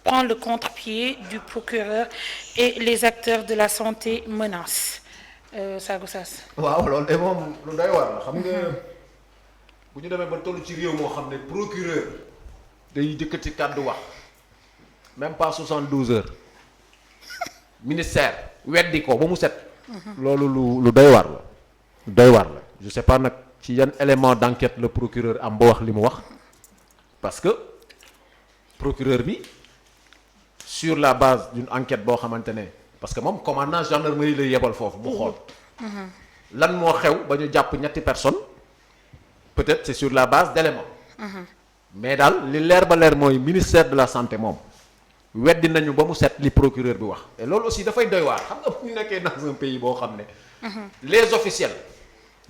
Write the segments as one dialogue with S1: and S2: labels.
S1: prend le contre-pied du procureur et les acteurs de la santé menacent. Sago Sass.
S2: waaw loolu de moom lu doy war la xam nga bu ñu demee ba toll ci réew moo xam ne procureur day jëkkati kàddu wax même pas 72 heures ministère weddi ko ba mu set. loolu lu doy war la. doy war la je sais pas nag ci yan élément d'enquête le procureur am ba wax li mu wax parce que procureur bi sur la base d'une enquête boo xamante ne parce que moom commandant gendarmerie lay yebal foofu mu xool lan moo xew ba ñu jàpp ñetti personnes peut-être c'est sur la base d'éléments mais daal li leer ba leer mooy ministère de la santé moom weddi nañu ba mu set li procureur bi wax et loolu aussi dafay doy waar xam nga bu ñu nekkee dans un pays boo xam ne les officiels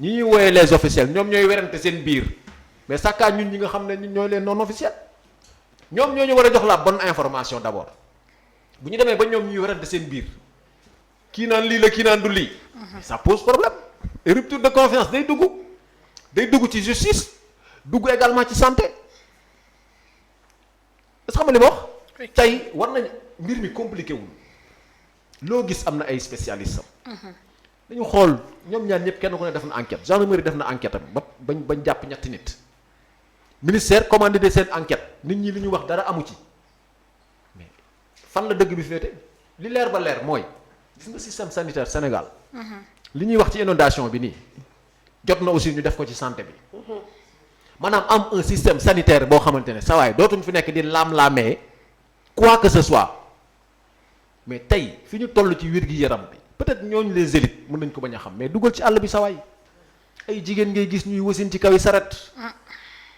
S2: ñi ñuy wooyee les officiels ñoom ñooy werante seen biir mais sàkkaa ñun ñi nga xam ne ñun ñooy les non officiels ñoom ñoo ñu war a jox la bonne information d'abord bu ñu demee ba ñoom ñuy werante seen biir kii naan lii la kii naan du lii ça pose problème et rupture de confiance day dugg ci justice dugg également ci santé est-ce que xam nga li ma wax tey war nañ mbir mi compliqué wul loo gis am na ay spécialistes am dañu xool ñoom ñaar ñëpp kenn ku ne def na enquête gendarmerie def na enquête am ba bañ jàpp ñetti nit ministère commandé de seen enquête nit ñi li ñu wax dara amu ci mais fan la dëgg bi féete li leer ba leer mooy gis nga système sanitaire Sénégal li ñuy wax ci inondation bi nii jot na aussi ñu def ko ci santé bi maanaam am un système sanitaire boo xamante ne saa waay dootuñ fi nekk di laam-laamee quoi que ce soit mais tey fi ñu toll ci wér-gi-yaram bi peut-être ñooñu les élites mën nañ ko bañ a xam mais dugal ci àll bi saa waay ay jigéen ngay gis ñuy wasin ci kaw yi saret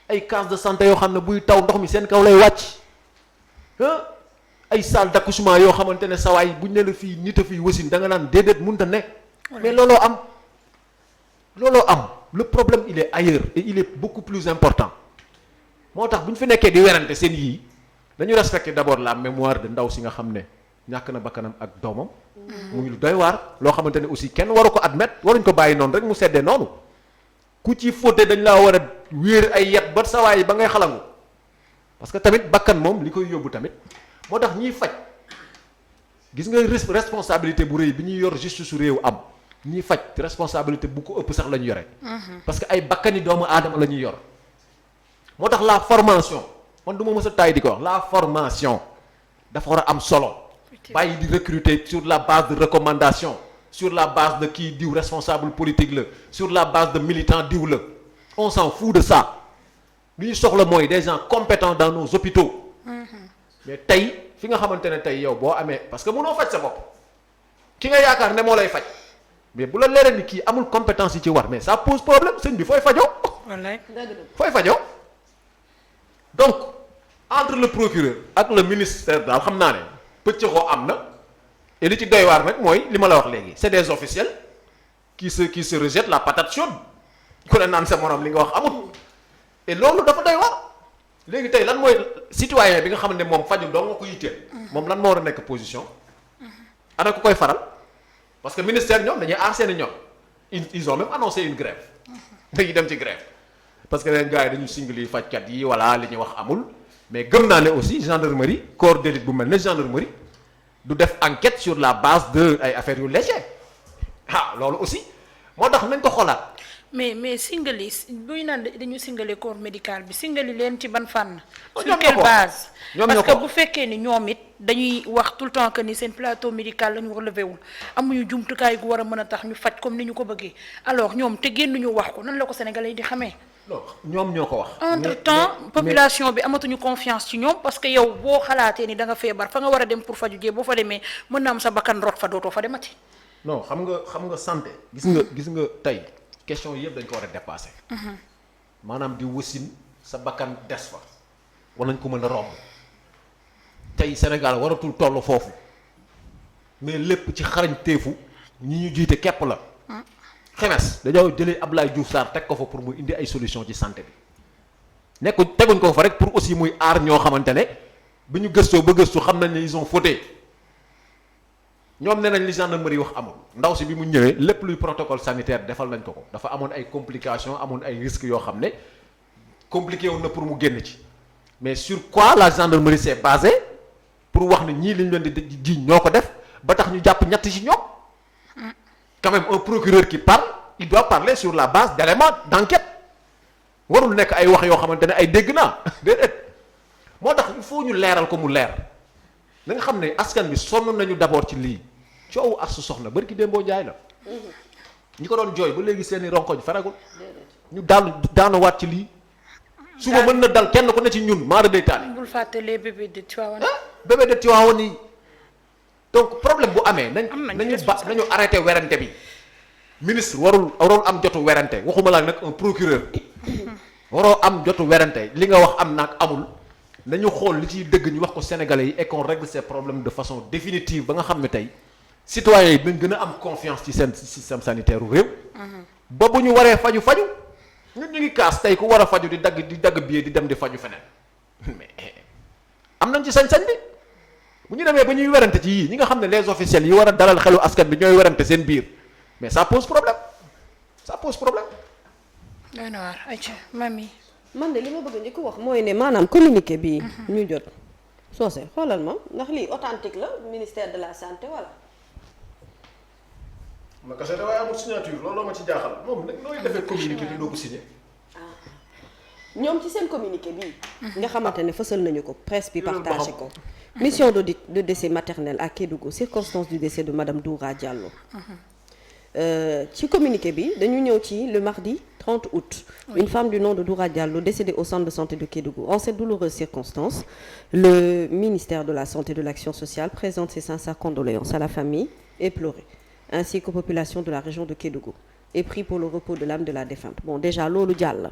S2: ay case de santé yoo xam ne buy taw ndox mi seen kaw lay wàcc ay salle d'accouchement yoo xamante ne saa waay buñ ne la fii nit a fii wasin da nga naan déedéet mënut a nekk mais looloo am le problème il est ailleurs et il est beaucoup plus important moo tax bu ñu fi nekkee di werante seen yii dañu respecter d'abord la mémoire de ndaw si nga xam ne ñàkk na bakkanam ak doomam muy lu doy waar loo xamante ne aussi kenn waru ko admettre waruñ ko bàyyi noonu rek mu seddee noonu ku ci fóote dañ laa war a wéer ay yet ba sawaay ba ngay xalangu parce que tamit bakkan moom li koy yóbbu tamit moo tax ñiy faj gis nga responsabilité bu rëy bi ñuy yor justice su réew am ñiy faj responsabilité bu ko ëpp sax la ñu yore parce que ay bakkani doomu aadama la ñuy yor moo tax la formation man du ma mës a taay di ko wax la formation dafa war a am solo bàyyi di recruter sur la base de recommandation sur la base de kii diw responsable politique la sur la base de militant diw la on s'en fout de ça li ñu soxla mooy des gens compétents dans nos hôpitaux mais tey fi nga xamante ne tey yow boo amee parce que mënoo faj sa bopp ki nga yaakaar ne moo lay faj mais bu la leeree ni kii amul compétence yi ci war mais ça pose problème sëñ bi fooy fajoo fooy fajoo donc entre le procureur ak le ministère daal xam naa ne pëccëxoo am na et li ci doy waar nag mooy li ma la wax léegi c'est des officiels qui se rejettent la patate chaude ku ne naan sa morom li nga wax amul et loolu dafa doy waar léegi tey lan mooy citoyen bi nga xam ne moom faju doo nga ko yitteel moom lan moo war a nekk position ana ku koy faral parce que ministère ñoom dañuy aar seeni ñoom ils ont même annoncé une grève dañuy dem ci grève parce que leen gars yi dañu singli fajkat yi voilà li ñuy wax amul mais gëm naa ne aussi gendarmerie corps d'élite bu mel ne gendarmerie du def enquête sur la base de ay affaires yu léger loolu aussi moo tax nañ ko xoolaat.
S1: mais singali buy naan dañu singali corps médical bi singali leen ci ban fànn.
S2: ñoom
S1: sur quelle base. parce que bu fekkee ni ñoom it dañuy wax tout le temps que ni seen plateau médical lañu relevé wul amuñu jumtukaay gu war a mën a tax ñu faj comme ni ñu ko bëggee alors ñoom te génnuñu wax ko nan la ko Sénégalais yi di xamee.
S2: non ñoom ñoo ko wax.
S1: entre temps population bi amatuñu confiance ci ñoom parce que yow boo xalaatee ni da nga feebar fa nga war a dem pour faju jee boo fa demee mën na am sa bakkan rot fa dootoo fa demati.
S2: non xam nga santé. gis nga tey question yëpp dañ ko war a dépasser. maanaam di wasin sa bakkan des fa. war nañ ko mën a romb. tey Sénégal waratul toll foofu mais lépp ci xarañteefu ñi ñu jiite képp la. xemes dañoo jëlee Abdoulaye Diouf Sarr teg ko fa pour mu indi ay solution ci santé bi teguñ ko fa rek pour aussi muy aar ñoo xamante ne bi ñu gëstoo ba gëstu xam nañ ne ils ont fauté ñoom nee nañ li gendarmerie wax amul ndaw si bi mu ñëwee lépp luy protocole sanitaire defal nañ ko dafa amoon ay complications amoon ay risques yoo xam ne compliqué woon na pour mu génn ci mais sur quoi la gendarmerie s'est basée pour wax ne ñii liñ leen di jiiñ ñoo ko def ba tax ñu jàpp ñett ci ñoom. quand même un procureur qui parle il doit parler sur la base d'éléments d'enquête warul nekk ay wax yoo xamante ne ay dégg naa déedéet moo tax il faut ñu leeral ko mu leer na nga xam ne askan bi sonn nañu d'abord ci lii coowu Astou Sokhna bari ki démboo jaay la ñi ko doon jooy ba léegi seeni ronkoñ faragul ñu daanawaat ci lii suba mën na dal kenn ku ne ci ñun maara day taali
S1: bul fàttalee bébé de Tivaouane
S2: bébé de Tivaouane yi donc problème bu amee nañu arrêté werante bi ministre warul am jotu werante waxuma laa nag un procureur waroo am jotu werante li nga wax am naag amul nañu xool li ciy dëgg ñu wax ko sénégalais yi et qu'on règle ces problèmes de façon définitive ba nga xam ne tey citoyens yi dañ gën a am confiance ci seen système sanitaire u réew ba bu ñu waree faju ñun ñu ngi kaas tey ku war a faju di dagg billet di dem di faju feneen mais am nañ ci sañ-sañ bi bu ñu demee ba ñuy werante ci yii ñi nga xam ne les officiels yi war a dalal xelu askan bi ñooy werante seen biir mais ça pose problème.
S1: doy na waar ayca mami.
S3: man de li ma bëgg njëkk wax mooy ne maanaam communiqué bi ñu jot soose xoolal ma ndax lii authentique la ministère de la santé wala.
S2: ma kese waaye amul signature looloo ma ci jaaxal moom nag nooy defee communiqué bi doo ko signé.
S3: ñoom ci seen communiqué bii. nga xamante ne fësal nañu ko presse bi partagé ko. mission d'audit de décès maternel à Kédougou circonstances du décès de madame Doura Diallo. ci communiqué bi dañu ñëw ci le mardi 30 août. Oui. Une femme du nom de Doura Diallo décédée au centre de santé de Kédougou. En cette douloureuse circonstance, le ministère de la Santé et de l'Action sociale présente ses sincères condoléances à la famille éplorée, ainsi qu'aux populations de la région de Kédougou, et prie pour le repos de l'âme de la défunte. Bon, déjà loolu jàll.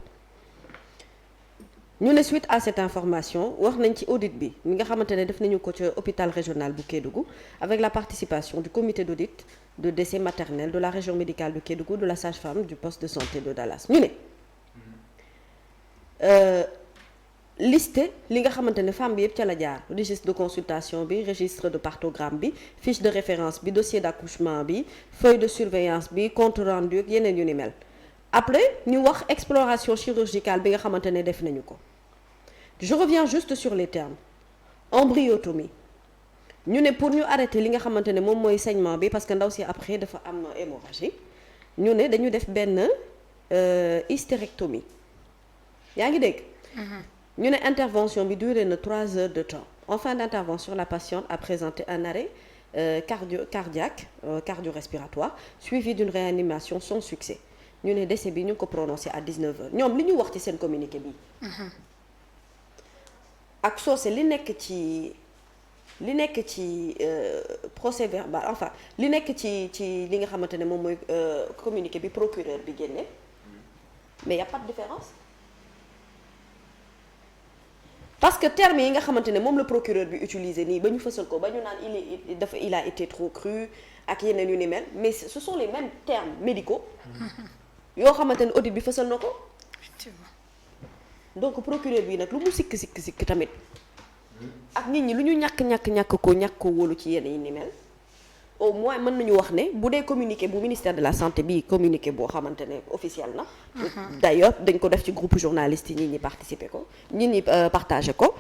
S3: ñu ne suite à cette information wax nañ ci audit bi mi nga xamante ne def nañu ko ci hôpital régional bu Kédougou avec la participation du comité d'audit de décès maternel de la région médicale de Kédougou, de la sage-femme du poste de santé de Dallas. ñu ne listé li nga xamante ne femme bi yëpp ca la jaar registre de consultation bi, registre de partogramme bi, fiche de référence bi, dossier d'accouchement bi, feuille de surveillance bi, compte rendu ak yeneen yu ni mel. Après ñu wax exploration chirurgicale bi nga xamante ne def nañu ko. Je reviens juste sur les termes. Embryotomie ñu ne pour ñu arrêter li nga xamante ne moom mooy saignement bi parce que ndaw si après dafa am hémorragie ñu ne dañu def benn hystérectomie yaa ngi dégg. ñu ne intervention bi duré na 3 heures de temps. En fin d'intervention, la patiente a présenté un arrêt cardio-respiratoire suivi d'une réanimation sans succès. ñu ne décès bi ñu ngi ko prononcé à 19 heures ñoom li ñu wax ci seen communiqué bi. ak soose li nekk ci procès verbal enfin li nekk ci li nga xamante ne moom mooy communiqué bi procureur bi génne mais y a pas de différence parce que termes yi nga xamante ne moom la procureur bi utilisé nii ba ñu fësal ko ba ñu naan il a été trop cru ak yeneen yu ni mel mais ce sont les mêmes termes médicaux yoo xamante ne audit bi fësal na ko. donc procureur bi nag lu mu sikk tamit ak nit ñi lu ñu ñàkk ko wóolu ci yenn yi ni mel au moins mën nañu wax ne bu dee communiqué bu ministère de la santé bi communiqué boo xamante ne officiel na. d'ailleurs dañ ko def ci groupe journaliste yi ñi participer ko ñi partagé ko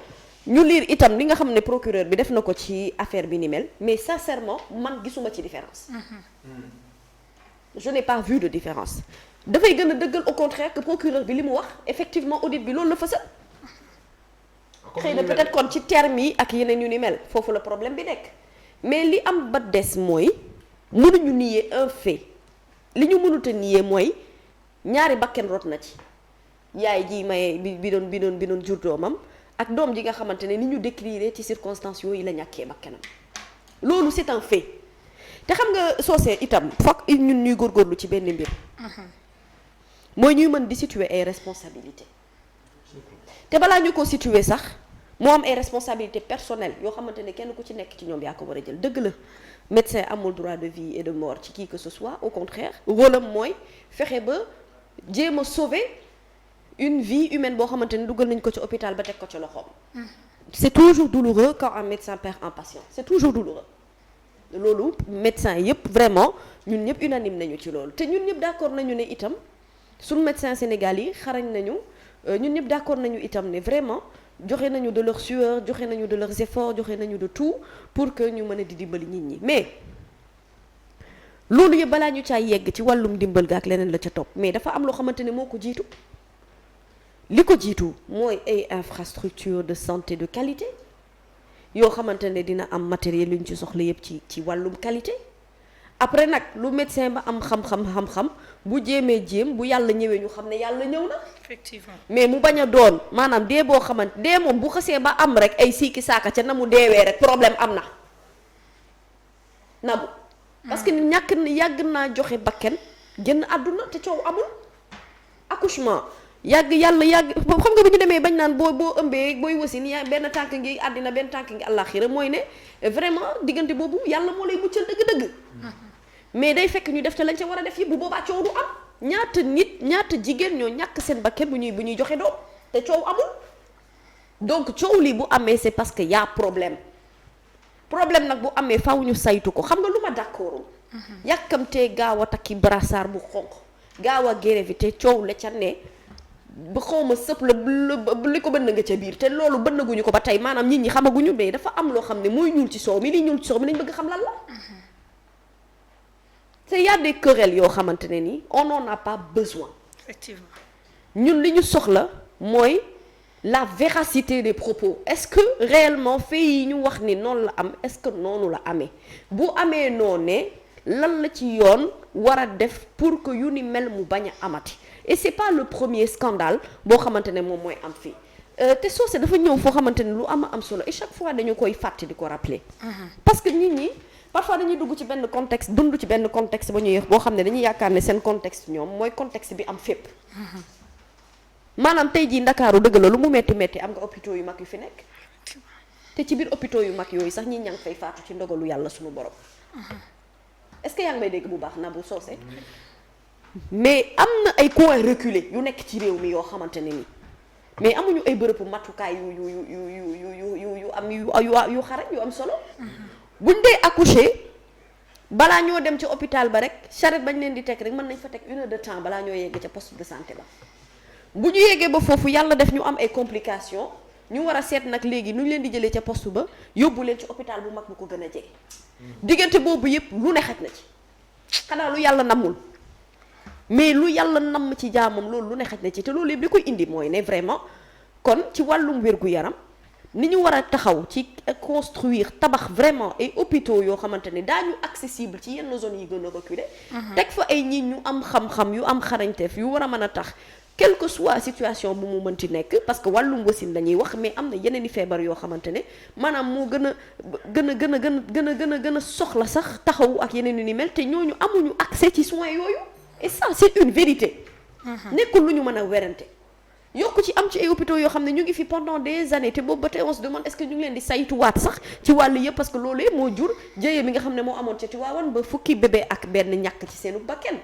S3: ñu lire itam li nga xam ne procureur bi def na ko ci affaire bi ni mel mais sincèrement man gisuma ci différence. Je n'ai pas vu de différence. dafay gën a dëggal au contraire que procureur bi li mu wax effectivement audit bi loolu la fësal. xëy na peut-être kon ci termes yi ak yeneen yu ni mel foofu la problème bi nekk mais li am ba des mooy mënuñu nier un fait li ñu mënut a nier mooy ñaari bakken rot na ci yaay ji maye bi doon jur doomam ak doom ji nga xamante ne ni ñu décrire ci circonstances yooyu la ñàkkee bakkenam loolu c'est un fait te xam nga soosee itam fokk ñun ñuy góorgóorlu ci benn mbir. mooy ñuy mën di situer ay responsabilités te balaa ñu ko situer sax moo am ay responsabilités personnelles yoo xamante ne kenn ku ci nekk ci ñoom yaa ko war a jël dëgg la médecin amul droit de vie et de mort ci qui que ce soit au contraire rôle am mooy fexe ba jéem a sauver une vie humaine boo xamante ne dugal nañ ko ci hôpital ba teg ko ci loxoom. c'est toujours douloureux quand un médecin perd un patient c'est toujours douloureux loolu médecin yëpp vraiment ñun ñëpp unanime nañu ci loolu te ñun ñëpp d'accord nañu ne itam. suñu médecin Sénégal yi xarañ nañu ñun ñëpp d'accord nañu itam ne vraiment joxe nañu de leur sueur joxe nañu de leurs efforts joxe nañu de tout pour que ñu mën a di dimbali nit ñi mais loolu yëpp balaa ñu caa yegg ci wàllum dimbal ga ak leneen la ca topp mais dafa am loo xamante ne moo ko jiitu li ko jiitu mooy ay infrastructure de santé de qualité yoo xamante ne dina am matériel yu ñu ci soxla yëpp ci wàllum qualité après nag lu médecin ba am xam-xam bu jéem bu yàlla ñëwee ñu xam ne yàlla ñëw na.
S1: effectivement
S3: mais mu bañ a doon maanaam dee boo xamante dee moom bu xasee ba am rek ay siiki saaka ca na mu deewee rek problème am na nabu parce que yàgg naa joxe bakken génn àdduna te coow amul accouchement yàgg xam nga bi ñu demee bañ naan boo ëmbee booy wasin yaa benn tànk ngi àddina benn tànk ngi àllaaxira mooy ne vraiment diggante boobu yàlla moo lay muccal dëgg-dëgg mais day fekk ñu def te lañ ca war a def yi bu boobaa coow du am ñaata jigéen ñoo ñàkk seen bakken bu ñuy joxe doom te coow amul donc coow lii bu amee c'est parce que y a problème nag bu amee faaw ñu saytu ko xam nga lu ma d'accordul yàkkamtee gaaw a takki brassard bu xonq gaaw a grève te coow la ca ne ba xawma sëpp la li ko bënn nga ca biir te loolu bënnaguñu ko ba tey maanaam nit ñi xamaguñu mais dafa am loo xam ne mooy ñuul ci soow mi li ñuul ci soow mi lañ bëgg xam lan la te y a des querelles yoo xamante ne nii on n'en a pas besoin
S1: effectivement
S3: ñun li ñu soxla mooy la véracité des propos est-ce que réellement fait yi ñu wax ni noonu la am est-ce que noonu la amee bu amee noonu ne lan la ci yoon war a def pour que yu ni mel mu bañ a amati et c'est pas le premier scandale boo xamante ne moom mooy am fii te Socé dafa ñëw foo xamante ne lu am solo et chaque fois dañu koy fàtte di ko rappeler parce que nit ñi parfois dañuy dugg ci benn contexte dund ci benn contexte ba ñuy boo xam ne dañuy yaakaar ne seen contexte ñoom mooy contexte bi am fépp maanaam tey jii Ndakaaru dëgg la lu mu metti am nga hôpitaux yu mag yu fi nekk te ci biir hôpitaux yu mag yooyu sax ñi ña ngi fay faatu ci ndogalu yàlla suñu borom est-ce que yaa ngi may dégg bu baax Nabou Socé mais am na ay coins reculés yu nekk ci réew mi yoo xamante ne ni mais amuñu ay bërëbu matukaay yu xarañ yu am solo buñ dee accoucher balaa ñoo dem ci hôpital ba rek charrette bañ leen di teg rek mën nañ fa teg 1 heure de temps balaa ñoo yegg ca poste de santé ba bu ñu yeggee ba foofu yàlla def ñu am ay complications ñu war a seet nag léegi nu ñu leen di jëlee ca poste ba yóbbu leen ci hôpital bu mag bu ko gën a jege diggante boobu yëpp lu ne xaj na ci xanaa lu yàlla nammul mais lu yàlla namm ci jaamam loolu lu ne xaj na ci te loolu yëpp li koy indi mooy ne vraiment kon ci wàllum wér-gu-yaram ni ñu war a taxaw ci construire tabax vraiment ay hôpitaux yoo xamante ne daañu accessible ci yenn zones yi gën a reculé teg fa ay nit ñu am xam-xam yu am xarañteef yu war a mën a tax quelle que soit situation bu mu mënti nekk parce que wàllum wasin lañuy wax mais am na yeneen i feebar yoo xamante ne maanaam moo gën a soxla sax taxaw ak yeneen yu ni mel te ñooñu amuñu accès ci soins yooyu et ça c'est une vérité nekkul lu ñu mën a werante yokku ci am ci ay hôpitaux yoo xam ne ñu ngi fi pendant des années te boobu ba tey on se demande est-ce que ñu ngi leen di saytuwaat sax ci wàllu yëpp parce que loolee moo jur jëye bi nga xam ne moo amoon ca Tivaouane ba fukki bébé ak benn ñàkk ci seenu bakkan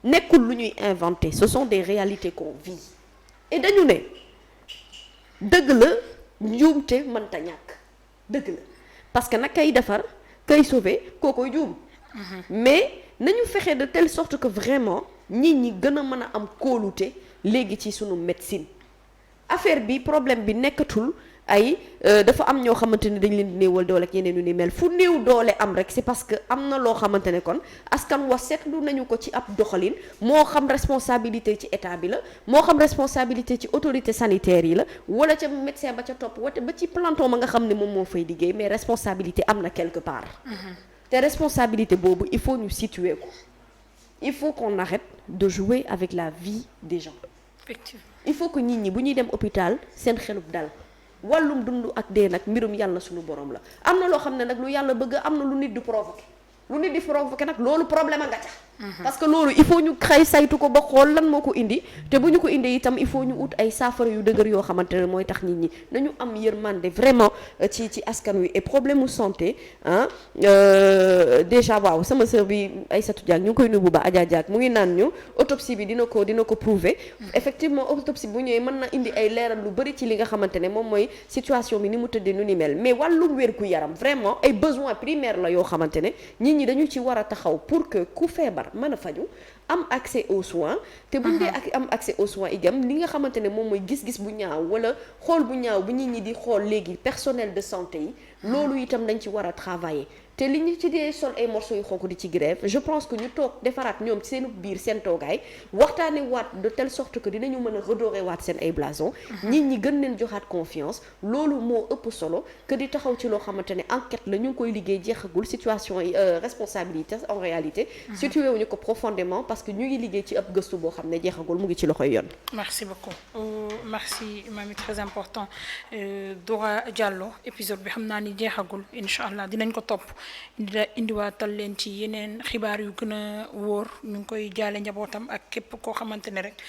S3: nekkul lu ñuy inventer ce sont des réalités qu'on vit et dañu ne dëgg la njuumte mënta ñàkk dëgg la parce que nag kay defar kay sauver koo koy juum mais nañu fexe de telle sorte que vraiment nit ñi gën a mën a am kóolute léegi ci sunu médecine affaire bi problème bi nekkatul ay dafa am ñoo xamante ne dañ leen di néewal doole ak yeneen yu ni mel fu néew doole am rek c'est parce que am na loo xamante ne kon askan wa seetlu nañu ko ci ab doxalin moo xam responsabilité ci état bi la moo xam responsabilité ci autorité sanitaire yi la wala ca médecin ba ca topp wate ba ci planton ma nga xam ne moom moo fay liggéey mais responsabilité am na quelque part te responsabilité boobu il faut ñu situer ko il faut qu'on arrête de jouer avec la vie des gens
S1: effectivement
S3: il faut que nit ñi bu ñuy dem hôpital seen xelub dal wàllum dund ak dee nag mbirum yàlla suñu borom la am na loo xam ne nag lu yàlla bëgg am na lu nit di provoquer nag loolu problème a nga ca parce que loolu il faut ñu xëy saytu ko ba xool lan moo ko indi te bu ñu ko indee itam il faut ñu ut ay saafara yu dëgër yoo xamante ne mooy tax nit ñi nañu am yërmande vraiment ci askan wi et problème mu santé déjà waaw sama sœur bi Aïssatou Diack ñu ngi koy nuyu bu baax Adja Diack mu ngi naan ñu autopsie bi dina ko prouver effectivement autopsie bu ñëwee mën na indi ay leeral lu bari ci li nga xamante ne moom mooy situation bi ni mu tëddee nu ni mel mais wàllum wér gu yaram vraiment ay besoins primaires la yoo xamante ne nit ñi dañu ci war a taxaw pour que ku feebar feebar mën a faju am accès aux soins te buñ dee ak am accès aux soins igam li nga xamante ne moom mooy gis-gis bu ñaaw wala xool bu ñaaw bu nit ñi di xool léegi personnel de santé yi loolu itam dañ ci war a travailler te li ñu ci dee sol ay morceaux yu xonk di ci grève je pense que ñu toog defaraat ñoom ci seen biir seen toogaay waxtaane waat de telle sorte que dinañu mën a redorer waat seen ay blason nit ñi gën leen joxaat confiance loolu moo ëpp solo que di taxaw ci loo xamante ne enquête la ñu ngi koy liggéey jeexagul situation yi responsabilité en réalité situé wuñu ko profondément parce que ñu ngi liggéey ci ab gëstu boo xam ne jeexagul mu ngi ci loxoy yoon.
S1: merci beaucoup merci Mamy, très important Dora Diallo épisode bi xam naa ni jeexagul incha allah dinañ ko topp indiwaatal leen ci yeneen xibaar yu gën a wóor ñu ngi koy jaale njabootam ak képp koo xamante ne rek